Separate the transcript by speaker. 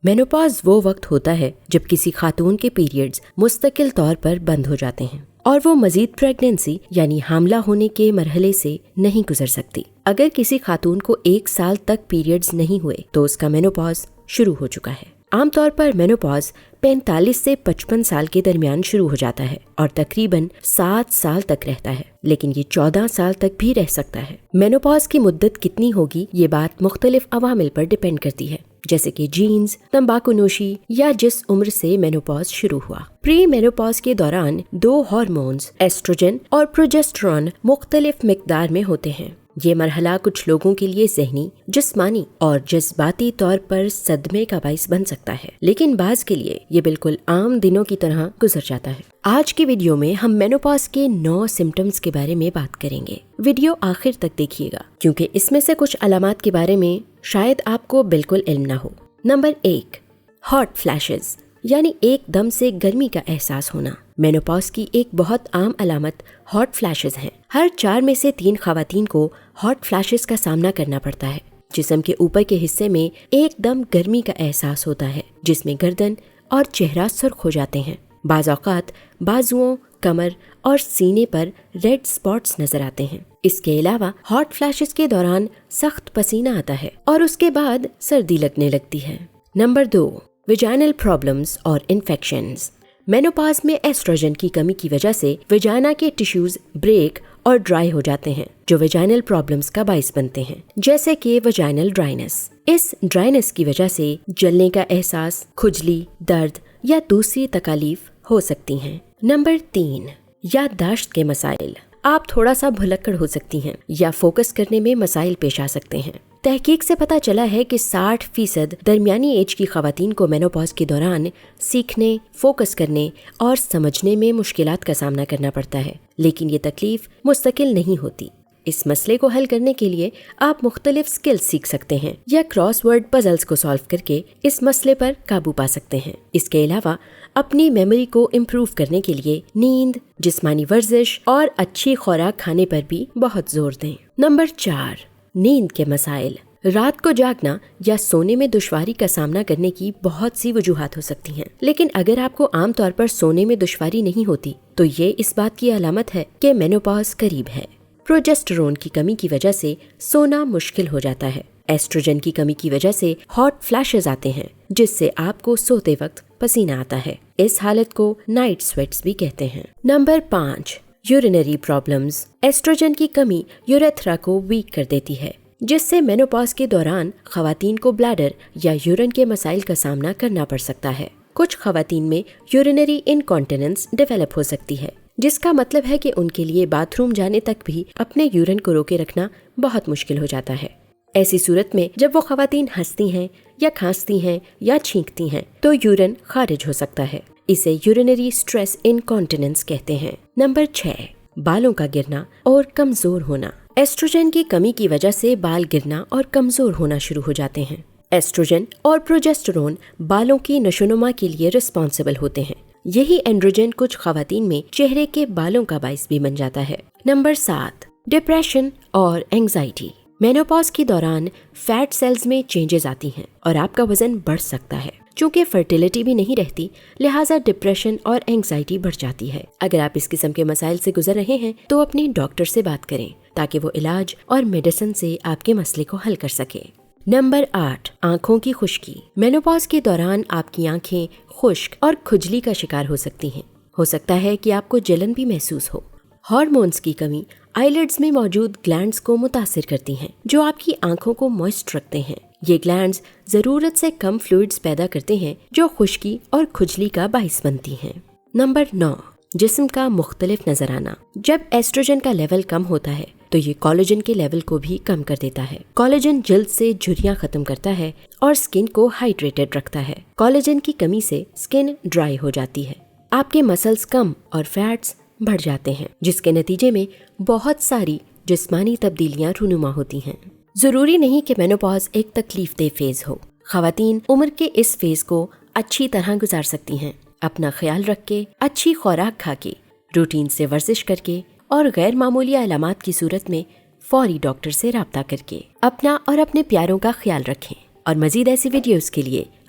Speaker 1: Menopause وہ وقت ہوتا ہے جب کسی خاتون کے پیریڈز مستقل طور پر بند ہو جاتے ہیں اور وہ مزید پریگننسی یعنی حاملہ ہونے کے مرحلے سے نہیں گزر سکتی۔ اگر کسی خاتون کو 1 سال تک پیریڈز نہیں ہوئے تو اس کا مینوپاز شروع ہو چکا ہے۔ عام طور پر مینوپاز 45 سے 55 سال کے درمیان شروع ہو جاتا ہے اور تقریباً 7 سال تک رہتا ہے، لیکن یہ 14 سال تک بھی رہ سکتا ہے۔ مینوپاز کی مدت کتنی ہوگی یہ بات مختلف عوامل پر ڈیپینڈ کرتی ہے، جیسے کہ جینز، تمباکو نوشی یا جس عمر سے مینوپاز شروع ہوا۔ پری مینوپاز کے دوران 2 ہارمونز ایسٹروجن اور پروجسٹرون مختلف مقدار میں ہوتے ہیں۔ یہ مرحلہ کچھ لوگوں کے لیے ذہنی، جسمانی اور جذباتی طور پر صدمے کا باعث بن سکتا ہے، لیکن بعض کے لیے یہ بالکل عام دنوں کی طرح گزر جاتا ہے۔ آج کی ویڈیو میں ہم مینوپاز کے 9 سمٹمز کے بارے میں بات کریں گے۔ ویڈیو آخر تک دیکھیے گا کیونکہ اس میں سے کچھ علامات کے بارے میں شاید آپ کو بالکل علم نہ ہو۔ نمبر 1، ہاٹ فلیشز یعنی ایک دم سے گرمی کا احساس ہونا۔ مینوپاز کی ایک بہت عام علامت ہاٹ فلیشز ہیں۔ ہر 4 میں سے 3 خواتین کو ہاٹ فلیشز کا سامنا کرنا پڑتا ہے۔ جسم کے اوپر کے حصے میں ایک دم گرمی کا احساس ہوتا ہے جس میں گردن اور چہرہ سرخ ہو جاتے ہیں۔ بعض اوقات بازوؤں، کمر اور سینے پر ریڈ سپاٹس نظر آتے ہیں۔ اس کے علاوہ ہاٹ فلیشز کے دوران سخت پسینہ آتا ہے اور اس کے بعد سردی لگنے لگتی ہے۔ نمبر 2، ویجائنل پرابلمز اور انفیکشنز۔ مینوپاز میں ایسٹروجن کی کمی کی وجہ سے ویجائنا کے ٹیشوز بریک اور ڈرائی ہو جاتے ہیں جو ویجائنل پرابلمز کا باعث بنتے ہیں، جیسے کہ ویجائنل ڈرائنس۔ اس ڈرائنس کی وجہ سے جلنے کا احساس، کھجلی، درد یا دوسری تکالیف ہو سکتی ہیں۔ نمبر 3، یادداشت کے مسائل۔ آپ تھوڑا سا بھلکڑ ہو سکتی ہیں یا فوکس کرنے میں مسائل پیش آ سکتے ہیں۔ تحقیق سے پتہ چلا ہے کہ 60% درمیانی ایج کی خواتین کو مینوپاز کے دوران سیکھنے، فوکس کرنے اور سمجھنے میں مشکلات کا سامنا کرنا پڑتا ہے، لیکن یہ تکلیف مستقل نہیں ہوتی۔ اس مسئلے کو حل کرنے کے لیے آپ مختلف سکلز سیکھ سکتے ہیں یا کراس ورڈ پزلز کو سالو کر کے اس مسئلے پر قابو پا سکتے ہیں۔ اس کے علاوہ اپنی میموری کو امپروو کرنے کے لیے نیند، جسمانی ورزش اور اچھی خوراک کھانے پر بھی بہت زور دیں۔ نمبر 4، نیند کے مسائل۔ رات کو جاگنا یا سونے میں دشواری کا سامنا کرنے کی بہت سی وجوہات ہو سکتی ہیں، لیکن اگر آپ کو عام طور پر سونے میں دشواری نہیں ہوتی تو یہ اس بات کی علامت ہے کہ مینوپاز قریب ہے۔ پروجسٹرون کی کمی کی وجہ سے سونا مشکل ہو جاتا ہے۔ ایسٹروجن کی کمی کی وجہ سے ہاٹ فلیشز آتے ہیں جس سے آپ کو سوتے وقت پسینہ آتا ہے۔ اس حالت کو نائٹ سویٹس بھی کہتے ہیں۔ Number 5، urinary problems. ایسٹروجن کی کمی یوریتھرا کو ویک کر دیتی ہے جس سے مینوپاز کے دوران خواتین کو بلیڈر یا یورین کے مسائل کا سامنا کرنا پڑ سکتا ہے۔ کچھ خواتین میں یورینری انکانٹیننس ڈیولپ ہو سکتی ہے، جس کا مطلب ہے کہ ان کے لیے باتھ روم جانے تک بھی اپنے یورین کو روکے رکھنا بہت مشکل ہو جاتا ہے۔ ایسی صورت میں جب وہ خواتین ہنستی ہیں یا کھانستی ہیں یا چھینکتی ہیں تو یورین خارج ہو سکتا ہے۔ اسے یورینری اسٹریس انکانٹیننس کہتے ہیں۔ نمبر 6، بالوں کا گرنا اور کمزور ہونا۔ ایسٹروجن کی کمی کی وجہ سے بال گرنا اور کمزور ہونا شروع ہو جاتے ہیں۔ ایسٹروجن اور پروجسٹرون بالوں کی نشوونما کے لیے رسپانسبل ہوتے ہیں۔ یہی اینڈروجن کچھ خواتین میں چہرے کے بالوں کا باعث بھی بن جاتا ہے۔ نمبر 7، ڈپریشن اور اینگزائٹی۔ مینوپاز کے دوران فیٹ سیلز میں چینجز آتی ہیں اور آپ کا وزن بڑھ سکتا ہے۔ چونکہ فرٹیلٹی بھی نہیں رہتی، لہٰذا ڈپریشن اور اینگزائٹی بڑھ جاتی ہے۔ اگر آپ اس قسم کے مسائل سے گزر رہے ہیں تو اپنے ڈاکٹر سے بات کریں تاکہ وہ علاج اور میڈیسن سے آپ کے مسئلے کو حل کر سکے۔ نمبر 8، آنکھوں کی خشکی۔ مینوپاز کے دوران آپ کی آنکھیں خشک اور کھجلی کا شکار ہو سکتی ہیں۔ ہو سکتا ہے کہ آپ کو جلن بھی محسوس ہو۔ ہارمونز کی کمی آئی لڈز میں موجود گلینڈز کو متاثر کرتی ہیں جو آپ کی آنکھوں کو موئسٹ رکھتے ہیں۔ یہ گلینڈز ضرورت سے کم فلوئڈز پیدا کرتے ہیں جو خشکی اور کھجلی کا باعث بنتی ہیں۔ نمبر 9، جسم کا مختلف نظر آنا۔ جب ایسٹروجن کا لیول کم ہوتا ہے تو یہ کولیجن کے لیول کو بھی کم کر دیتا ہے۔ کولیجن جلد سے جھریاں ختم کرتا ہے اور سکن کو ہائیڈریٹڈ رکھتا ہے۔ کولیجن کی کمی سے سکن ڈرائی ہو جاتی ہے، آپ کے مسلز کم اور فیٹس بڑھ جاتے ہیں جس کے نتیجے میں بہت ساری جسمانی تبدیلیاں رونما ہوتی ہیں۔ ضروری نہیں کہ مینوپاز ایک تکلیف دہ فیز ہو۔ خواتین عمر کے اس فیز کو اچھی طرح گزار سکتی ہیں، اپنا خیال رکھ کے، اچھی خوراک کھا کے، روٹین سے ورزش کر کے اور غیر معمولی علامات کی صورت میں فوری ڈاکٹر سے رابطہ کر کے۔ اپنا اور اپنے پیاروں کا خیال رکھیں اور مزید ایسی ویڈیوز کے لیے